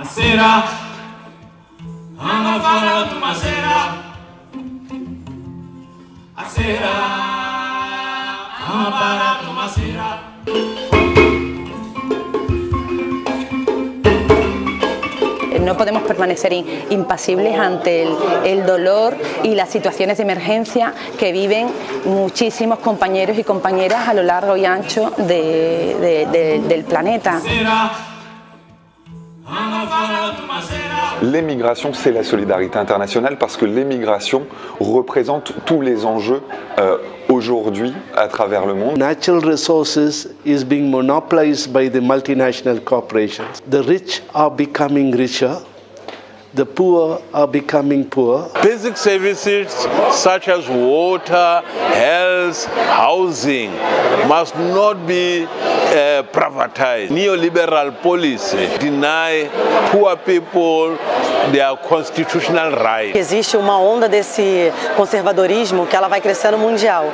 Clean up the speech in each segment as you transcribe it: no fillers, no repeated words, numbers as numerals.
Asera, Amafara Tumasera, Asera, Amafara Tumasera. No podemos permanecer impasibles ante el dolor y las situaciones de emergencia que viven muchísimos compañeros y compañeras a lo largo y ancho del planeta. L'émigration, c'est la solidarité internationale parce que l'émigration représente tous les enjeux aujourd'hui à travers le monde. Natural resources is being monopolized by the multinational corporations. The rich are becoming richer. The poor are becoming poor. Basic services such as water, health, housing must not be privatized. Neoliberal policy deny poor people their constitutional rights. Existe uma onda desse conservadorismo que ela vai crescendo mundial.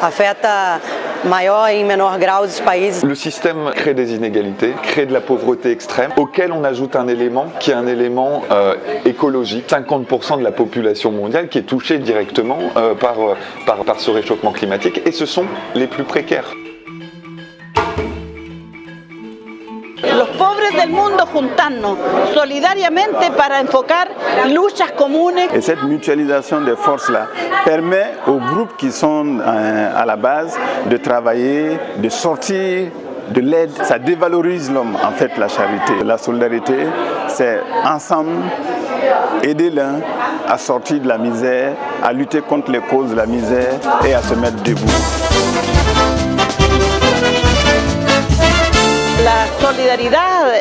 Afeta maior e menor grau os países. Le système crée des inégalités, crée de la pauvreté extrême, auquel on ajoute un élément qui est un élément écologique. 50% de la population mondiale qui est touchée directement par ce réchauffement climatique, et ce sont les plus précaires. Los pobres del mundo juntarnos solidariamente para enfocar luchas comunes. Et cette mutualisation des forces-là permet aux groupes qui sont à la base de travailler, de sortir de l'aide. Ça dévalorise l'homme, en fait, la charité. La solidarité, c'est ensemble aider l'un à sortir de la misère, à lutter contre les causes de la misère et à se mettre debout. La solidaridad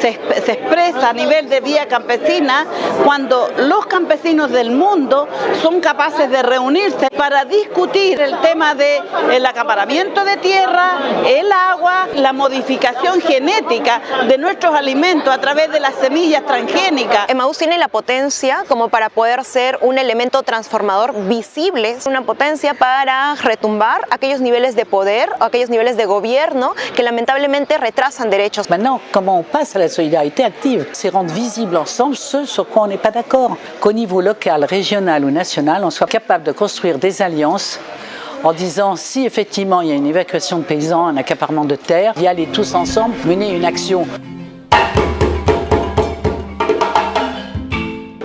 se expresa a nivel de vía campesina cuando los campesinos del mundo son capaces de reunirse para discutir el tema del acaparamiento de tierra, el agua, la modificación genética de nuestros alimentos a través de las semillas transgénicas. Emmaüs tiene la potencia como para poder ser un elemento transformador visible, una potencia para retumbar aquellos niveles de poder o aquellos niveles de gobierno que lamentablemente retrasan derechos. Maintenant, comment on passe à la solidarité active? C'est rendre visible ensemble ce sur quoi on n'est pas d'accord. Qu'au niveau local, régional ou national, on soit capable de construire des alliances en disant si effectivement il y a une évacuation de paysans, un accaparement de terres, y aller tous ensemble, mener une action.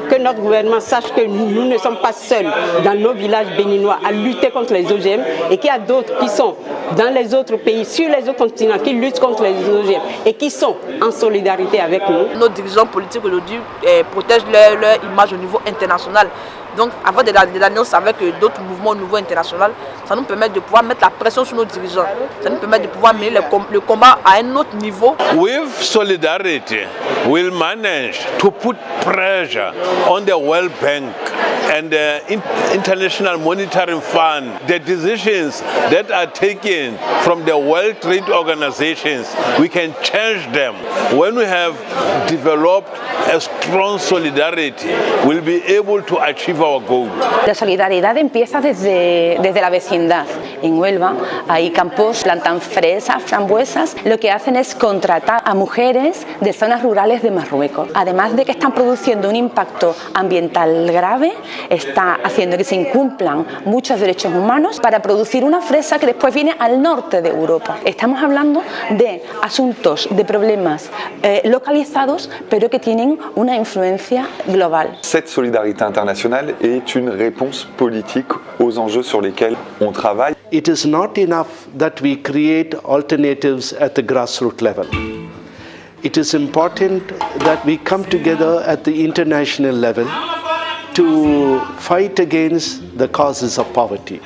Que notre gouvernement sache que nous ne sommes pas seuls dans nos villages béninois à lutter contre les OGM et qu'il y a d'autres qui sont dans les autres pays, sur les autres continents, qui luttent contre les OGM et qui sont en solidarité avec nous. Nos dirigeants politiques aujourd'hui protègent leur image au niveau international. Donc, avant des alliances avec d'autres mouvements au niveau international, ça nous permet de pouvoir mettre la pression sur nos dirigeants. Ça nous permet de pouvoir mener le combat à un autre niveau. With solidarity, we'll manage to put pressure on the World Bank and the International Monetary Fund. The decisions that are taken from the World Trade Organizations, we can change them. When we have developed a strong solidarity, we'll be able to achieve our goal. La solidaridad empieza desde la vecindad. En Huelva hay campos, plantan fresas, frambuesas. Lo que hacen es contratar a mujeres de zonas rurales de Marruecos. Además de que están produciendo un impacto ambiental grave, está haciendo que se incumplan muchos derechos humanos para producir una fresa que después viene al norte de Europa. Estamos hablando de asuntos, de problemas localizados, pero que tienen una influencia global. Cette solidarité internationale est une réponse politique aux enjeux sur lesquels on travaille. It is not enough that we create alternatives at the grassroots level. It is important that we come together at the international level to fight against the causes of poverty.